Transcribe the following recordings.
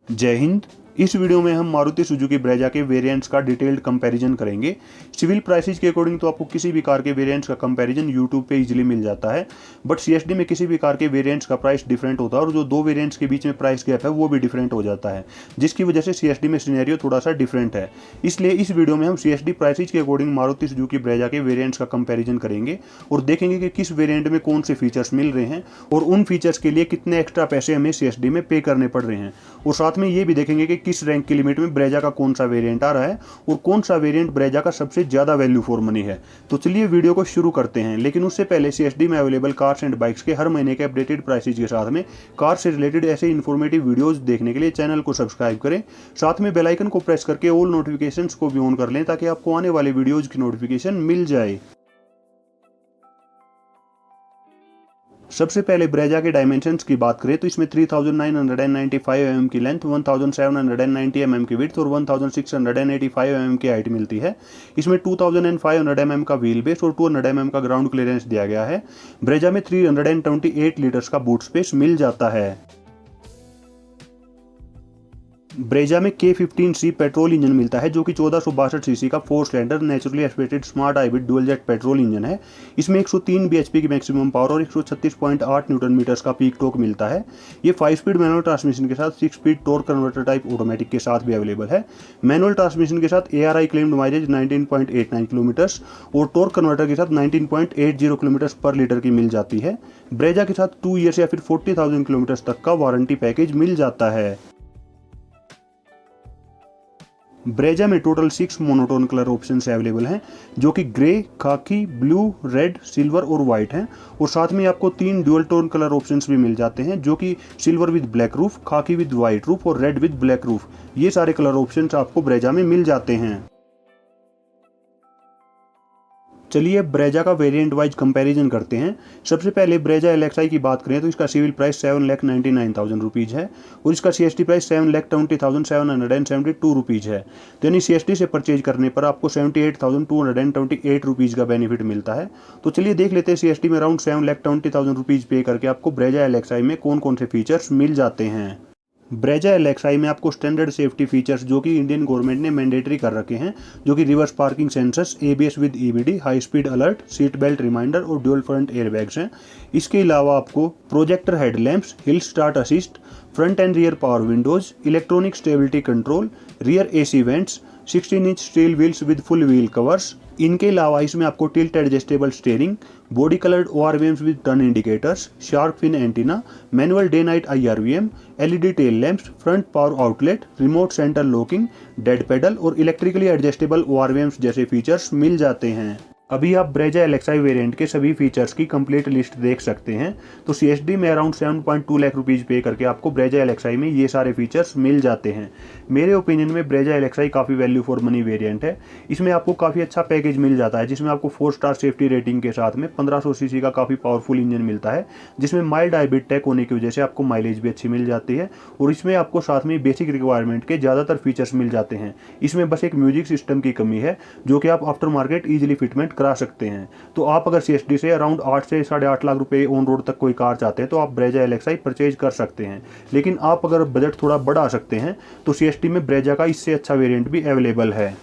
जय हिंद। इस वीडियो में हम मारुति सुजुकी ब्रेजा के वेरिएंट्स का डिटेल्ड कंपैरिजन करेंगे। सिविल प्राइसेस के अकॉर्डिंग तो आपको किसी भी कार के वेरिएंट्स का कंपैरिजन यूट्यूब पे इजीली मिल जाता है, बट सीएसडी में किसी भी कार के वेरिएंट्स का प्राइस डिफरेंट होता है और जो दो वेरिएंट्स के बीच में प्राइस गैप है वो भी डिफरेंट हो जाता है, जिसकी वजह से सीएसडी में सिनेरियो थोड़ा सा डिफरेंट है। इसलिए इस वीडियो में हम सीएसडी प्राइसेस के अकॉर्डिंग मारुति सुजुकी ब्रेजा के वेरिएंट्स का कंपैरिजन करेंगे और देखेंगे कि किस वेरिएंट में कौन से फीचर्स मिल रहे हैं और उन फीचर्स के लिए कितने एक्स्ट्रा पैसे हमें सीएसडी में पे करने पड़ रहे हैं। और साथ में ये भी देखेंगे कि किस रैंक की लिमिट में ब्रेजा का कौन सा वेरिएंट आ रहा है और कौन सा वेरिएंट ब्रेजा का सबसे ज्यादा वैल्यू फॉर मनी है। तो चलिए वीडियो को शुरू करते हैं, लेकिन उससे पहले सीएसडी में अवेलेबल कार्स एंड बाइक्स के हर महीने के अपडेटेड प्राइसेज के साथ में कार से रिलेटेड ऐसे इन्फॉर्मेटिव वीडियोस देखने के लिए चैनल को सब्सक्राइब करें, साथ में बेल आइकन को प्रेस करके ऑल नोटिफिकेशंस को भी ऑन कर लें ताकि आपको आने वाले वीडियोज की नोटिफिकेशन मिल जाए। सबसे पहले ब्रेजा के डायमेंशंस की बात करें तो इसमें 3995 mm की लेंथ, 1790 mm की विड्थ और 1685 mm की हाइट मिलती है। इसमें 2500 mm का व्हील बेस और 200 mm का ग्राउंड क्लियरेंस दिया गया है। ब्रेजा में 328 लीटर्स का बूट स्पेस मिल जाता है। ब्रेजा में K15C पेट्रोल इंजन मिलता है जो कि 1462 सीसी का 4 cylinder naturally aspirated smart hybrid dual jet petrol engine है। इसमें 103 bhp की मैक्सिमम पावर और 136.8 न्यूटन मीटर्स का पीक टॉर्क मिलता है। ये 5 स्पीड मैनुअल ट्रांसमिशन के साथ 6 speed torque converter type automatic के साथ भी अवेलेबल है। मैनुअल ट्रांसमिशन के साथ ARI क्लेम्ड माइलेज 19.89 किलोमीटर्स और टॉर्क कन्वर्टर के साथ 19.80 किलोमीटर्स पर लीटर की मिल जाती है। ब्रेजा के साथ 2 ईयर्स या फिर 40,000 किलोमीटर्स तक का वारंटी पैकेज मिल जाता है। ब्रेजा में total 6 monotone colour options available हैं जो कि ग्रे, खाकी, ब्लू, रेड, सिल्वर और वाइट हैं। और साथ में आपको 3 ड्यूअल टोन कलर ऑप्शंस भी मिल जाते हैं जो कि सिल्वर विद ब्लैक रूफ, खाकी विद वाइट रूफ और रेड विद ब्लैक रूफ। ये सारे कलर ऑप्शंस आपको ब्रेजा में मिल जाते हैं। चलिए ब्रेजा का वेरिएंट वाइज कंपैरिजन करते हैं। सबसे पहले ब्रेजा LXI की बात करें तो इसका सिविल प्राइस 7,99,000 रुपीज़ है और इसका CST प्राइस 7,20,772 रुपीज़ है। तो यानी CST से परचेज करने पर आपको 78,228 रुपीज़ का बेनिफिट मिलता है। तो चलिए देख लेते हैं CST में अराउंड 7,20,000 रुपीज़ पे करके आपको ब्रेजा LXI में कौन कौन से फीचर्स मिल जाते हैं। ब्रेजा LXI में आपको स्टैंडर्ड सेफ्टी फीचर्स जो कि इंडियन गवर्नमेंट ने मैंडेटरी कर रखे हैं, जो कि reverse parking sensors, ABS with EBD, high speed alert, seat belt reminder और ड्यूल फ्रंट एयरबैग्स हैं। इसके अलावा आपको projector headlamps, hill start assist, front and rear power windows, electronic stability control, rear AC vents, 16 inch steel wheels with full wheel covers. इनके अलावा इसमें आपको tilt adjustable steering, body coloured ORVMs with turn indicators, shark fin antenna, manual day night IRVM, LED tail lamps, front power outlet, remote centre locking, dead pedal और electrically adjustable ORVMs जैसे features मिल जाते हैं। अभी आप Brezza LXI variant के सभी features की कंप्लीट लिस्ट देख सकते हैं। तो CSD में अराउंड 7.2 लाख रुपीज़ पे करके आपको ब्रेजा LXI में ये सारे फीचर्स मिल जाते हैं। मेरे ओपिनियन में ब्रेजा LXI काफ़ी वैल्यू फॉर मनी वेरिएंट है। इसमें आपको काफ़ी अच्छा पैकेज मिल जाता है जिसमें आपको 4 स्टार सेफ्टी रेटिंग के साथ में 1500 सीसी का काफ़ी पावरफुल इंजन मिलता है, जिसमें माइल्ड हाइब्रिड टेक होने की वजह से आपको माइलेज भी अच्छी मिल जाती है। और इसमें आपको साथ में बेसिक रिक्वायरमेंट के ज़्यादातर फीचर्स मिल जाते हैं। इसमें बस एक म्यूजिक सिस्टम की कमी है जो कि आप आफ्टर मार्केट ईजिली फिटमेंट करा सकते हैं। तो आप अगर CSD से अराउंड 8 से 8.5 लाख रुपए ऑन रोड तक कोई कार चाहते हैं तो आप ब्रेजा LXI परचेज कर सकते हैं। लेकिन आप अगर बजट थोड़ा बढ़ा सकते हैं तो CSD में ब्रेजा का इससे अच्छा वेरिएंट भी अवेलेबल है।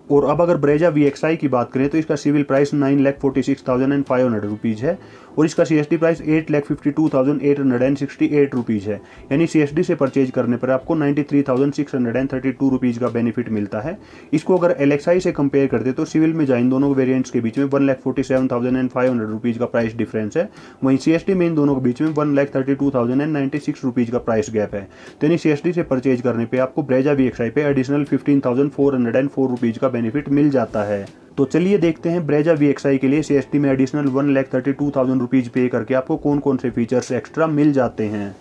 और अब अगर ब्रेजा VXI की बात करें तो इसका सिविल प्राइस 9,46,500 रुपीज़ है और इसका CST प्राइस 8,52,868 रुपीज़ है। यानी CSD से परचेज करने पर आपको 93,632 रुपीज़ का बेनिफिट मिलता है। इसको अगर LXI से कंपेयर करते तो सिविल में इन दोनों वेरिएंट्स के बीच में 1,47,500 रुपीज़ का प्राइस डिफरेंस है। वहीं CST में इन दोनों के बीच में 1,32,096 रुपीज़ का प्राइस गैप है। तो यानी CST से परचेज करने पर आपको ब्रेजा VXI पे एडिशनल 15,404 रुपीज़ का बेनिफिट मिल जाता है। तो चलिए देखते हैं ब्रेजा VXI के लिए CST में एडिशनल 1,32,000 रुपीज़ पे करके आपको कौन कौन से फीचर्स एक्स्ट्रा मिल जाते हैं।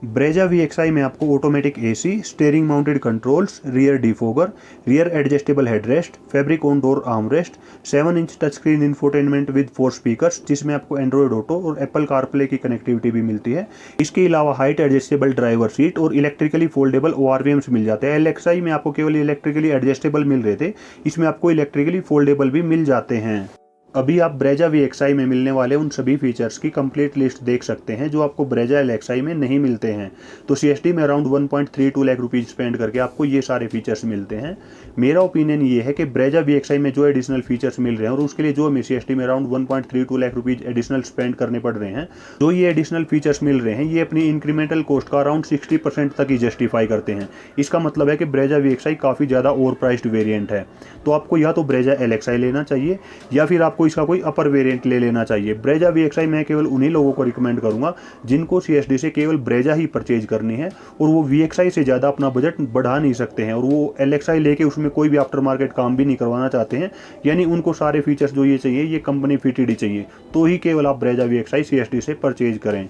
ब्रेजा VXI में आपको automatic AC, steering mounted controls, rear defogger, rear adjustable headrest, fabric on door armrest, 7 inch touch screen infotainment with 4 speakers जिसमें आपको एंड्रॉयड ऑटो और एप्पल कारप्ले की कनेक्टिविटी भी मिलती है। इसके अलावा हाइट एडजस्टेबल ड्राइवर सीट और इलेक्ट्रिकली फोल्डेबल ORVMs मिल जाते हैं। LXI में आपको केवल इलेक्ट्रिकली एडजस्टेबल मिल रहे थे, इसमें आपको इलेक्ट्रिकली फोल्डेबल भी मिल जाते हैं। अभी आप ब्रेजा VXI में मिलने वाले उन सभी फीचर्स की कंप्लीट लिस्ट देख सकते हैं जो आपको ब्रेजा LXI में नहीं मिलते हैं। तो CST में अराउंड 1.32 लाख रुपीज़ स्पेंड करके आपको ये सारे फीचर्स मिलते हैं। मेरा ओपिनियन ये है कि ब्रेजा VXI में जो एडिशनल फीचर्स मिल रहे हैं और उसके लिए जो हमें CST में around 1.32 lakh rupees additional spend करने पड़ रहे हैं, जो ये एडिशनल फीचर्स मिल रहे हैं ये अपनी इंक्रीमेंटल कॉस्ट का अराउंड 60% तक ही जस्टिफाई करते हैं। इसका मतलब है कि ब्रेजा VXI काफ़ी ज़्यादा ओवर प्राइस्ड वेरिएंट है। तो आपको या तो ब्रेजा LXI लेना चाहिए या फिर आपको इसका कोई अपर वेरिएंट ले लेना चाहिए। ब्रेजा VXI मैं केवल उन्हीं लोगों को रिकमेंड करूंगा जिनको CSD से केवल ब्रेजा ही परचेज करनी है और वो VXI से ज़्यादा अपना बजट बढ़ा नहीं सकते हैं और वो LXI लेके उसमें कोई भी आफ्टर मार्केट काम भी नहीं करवाना चाहते हैं, यानी उनको सारे फीचर्स जो ये चाहिए ये कंपनी फिटेड ही चाहिए, तो ही केवल आप ब्रेजा VXI CSD से परचेज करें।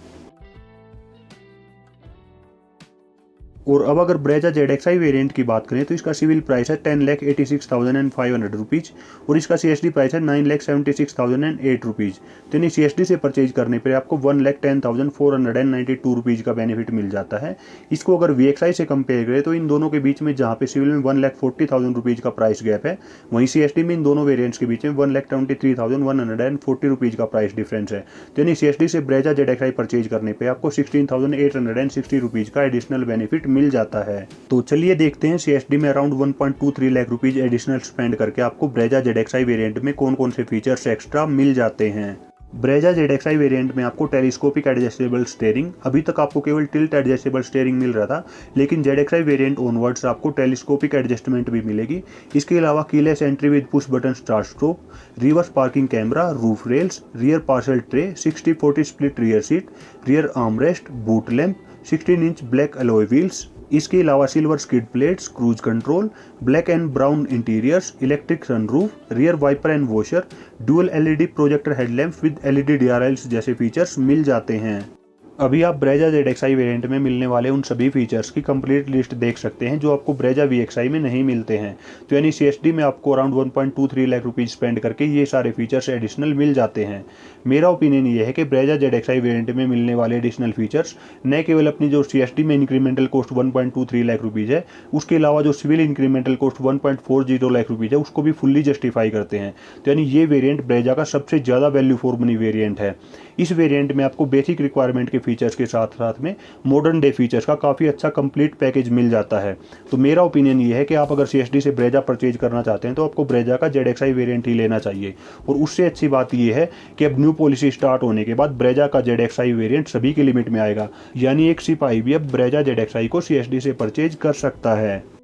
और अब अगर ब्रेजा ZXI वेरिएंट की बात करें तो इसका सिविल प्राइस है 10,86,500 रुपीज़ और इसका CSD प्राइस है 9,76,008 रुपीज़। तो यानी CSD से परचेज करने पर आपको 1,10,492 रुपीज़ का बेनिफिट मिल जाता है। इसको अगर VXI से कंपेयर करें तो इन दोनों के बीच में जहाँ पे सिविल में 1,40,000 रुपीज़ का प्राइस गैप है, वहीं CSD में इन दोनों वेरियंट्स के बीच में 1,23,140 रुपीज़ का प्राइस डिफरेंस है। तो यानी CSD से ब्रेजा ZXI परचेज करने पर आपको 16,860 रुपीज़ का एडिशनल बेनिफिट मिल जाता है। तो चलिए देखते हैं CSD में around 1.23 lakh rupees additional spend करके आपको ब्रेजा ZXI वेरिएंट में कौन कौन से फीचर्स एक्स्ट्रा मिल जाते हैं। ब्रेजा ZXI वेरिएंट में आपको टेलीस्कोपिक एडजस्टेबल स्टीयरिंग, अभी तक आपको केवल टिल्ट एडजस्टेबल स्टीयरिंग मिल रहा था, लेकिन ZXI वेरिएंट ऑनवर्ड्स आपको टेलीस्कोपिक एडजस्टमेंट भी मिलेगी। इसके अलावा keyless entry with push button start stop, reverse parking camera, roof rails, rear parcel tray, 60-40 split rear seat, rear armrest, boot lamp, 16 inch black alloy wheels. इसके अलावा silver skid plates, cruise control, black and brown interiors, electric sunroof, rear wiper and washer, dual LED projector headlamps with LED DRLs जैसे features मिल जाते हैं। अभी आप Brezza ZXI variant में मिलने वाले उन सभी फीचर्स की कंप्लीट लिस्ट देख सकते हैं जो आपको ब्रेजा VXI में नहीं मिलते हैं। तो यानी CSD में आपको अराउंड 1.23 लाख रुपीज़ स्पेंड करके ये सारे फीचर्स एडिशनल मिल जाते हैं। मेरा ओपिनियन ये है कि ब्रेजा ZXI वेरिएंट में मिलने वाले एडिशनल फीचर्स न केवल अपनी जो CSD में इंक्रीमेंटल कॉस्ट 1.23 लाख रुपीज़ है, उसके अलावा जो civil incremental cost 1.40 lakh rupees है उसको भी फुल्ली जस्टिफाई करते हैं। तो यानी ये वेरिएंट ब्रेजा का सबसे ज़्यादा वैल्यू फॉर मनी वेरिएंट है। इस वेरिएंट में आपको बेसिक रिक्वायरमेंट के फीचर्स के साथ साथ में मॉडर्न डे फीचर्स का काफ़ी अच्छा कंप्लीट पैकेज मिल जाता है। तो मेरा ओपिनियन ये है कि आप अगर CSD से ब्रेजा परचेज करना चाहते हैं तो आपको ब्रेजा का ZXI वेरिएंट ही लेना चाहिए। और उससे अच्छी बात ये है कि अब न्यू पॉलिसी स्टार्ट होने के बाद ब्रेजा का ZXI वेरिएंट सभी के लिमिट में आएगा, यानी एक सिपाही भी अब ब्रेजा ZXI को CSD से परचेज कर सकता है।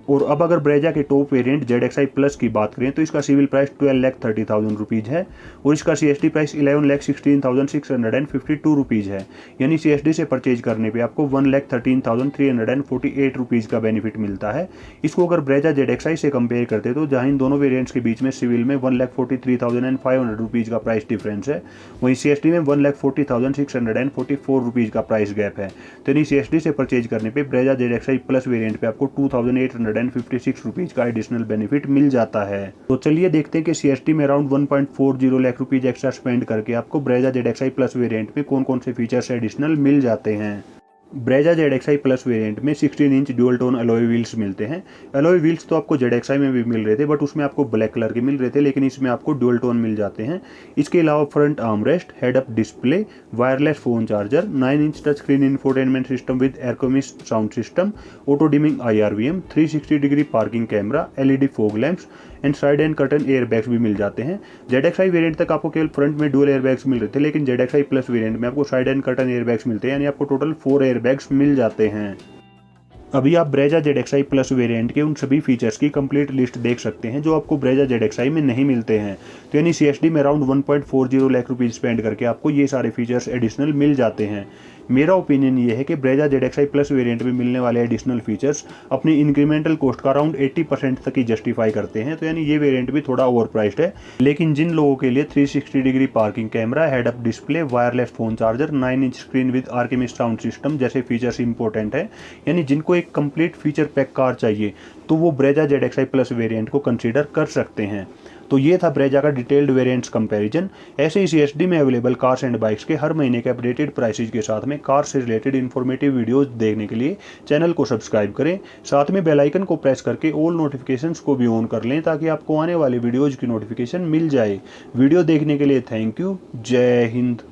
और अब अगर ब्रेजा के टॉप वेरिएंट ZXI प्लस की बात करें तो इसका सिविल प्राइस 12,30,000 रुपीज़ है और इसका CSD प्राइस 11,16,652 रुपीज़ है। यानी CSD से परचेज करने पे आपको 1,13,348 रुपीज़ का बेनिफिट मिलता है। इसको अगर ब्रेजा ZXI से कंपेयर करते तो जहाँ इन दोनों वेरिएंट्स के बीच में सिविल में 1,43,500 रुपीज़ का प्राइस डिफरेंस है, वहीं CSD में 1,40,644 रुपीज़ का प्राइस गैप है। तो यानी CSD से परचेज करने पर ब्रेजा ZXI प्लस वेरिएंट पे आपको 2,856 रुपीज़ का एडिशनल बेनिफिट मिल जाता है। तो चलिए देखते हैं कि CSD में around 1.40 lakh rupees extra spend करके आपको ब्रेजा ZXI प्लस वेरिएंट में कौन कौन से फीचर्स एडिशनल मिल जाते हैं। ब्रेजा ZXI प्लस वेरिएंट में 16 inch dual tone alloy wheels मिलते हैं। अलॉय व्हील्स तो आपको ZXI में भी मिल रहे थे, बट उसमें आपको ब्लैक कलर के मिल रहे थे, लेकिन इसमें आपको ड्यूल टोन मिल जाते हैं। इसके अलावा front armrest, head up display, wireless phone charger, 9 inch touch screen infotainment system with Arkamys sound system, auto dimming IRVM, 360 degree parking camera, LED fog lamps and side and curtain air bags भी मिल जाते हैं। ZXI variant तक आपको केवल front में dual air bags मिल रहे थे, लेकिन ZXI प्लस वेरिएंट में आपको side and curtain air bags मिलते हैं, यानी आपको टोटल 4 एयर बैग्स मिल जाते हैं। अभी आप ब्रेजा ZXI प्लस वेरिएंट के उन सभी फीचर्स की कंप्लीट लिस्ट देख सकते हैं जो आपको ब्रेजा ZXI में नहीं मिलते हैं। तो यानी CSD में अराउंड 1.40 लाख रुपीज़ स्पेंड करके आपको ये सारे फीचर्स एडिशनल मिल जाते हैं। मेरा ओपिनियन ये है कि ब्रेजा ZXI प्लस वेरिएंट में मिलने वाले एडिशनल फीचर्स अपनी इंक्रीमेंटल कॉस्ट का अराउंड 80% तक ही जस्टिफाई करते हैं। तो यानी ये वेरिएंट भी थोड़ा ओवर प्राइस्ड है, लेकिन जिन लोगों के लिए 360 degree parking camera, head up display, wireless phone charger, 9 inch screen with Arkamys sound system जैसे फीचर्स इंपॉर्टेंट है, यानी जिनको एक कंप्लीट फीचर पैक कार चाहिए, तो वो ब्रेजा ZXI प्लस वेरिएंट को कंसीडर कर सकते हैं। तो ये था ब्रेजा का डिटेल्ड वेरिएंट्स कंपैरिजन। ऐसे ही CSD में अवेलेबल कार्स एंड बाइक्स के हर महीने के अपडेटेड प्राइसेज के साथ में कार से रिलेटेड इन्फॉर्मेटिव वीडियोस देखने के लिए चैनल को सब्सक्राइब करें। साथ में बेल आइकन को प्रेस करके ऑल नोटिफिकेशंस को भी ऑन कर लें ताकि आपको आने वाले वीडियोज की नोटिफिकेशन मिल जाए। वीडियो देखने के लिए थैंक यू। जय हिंद।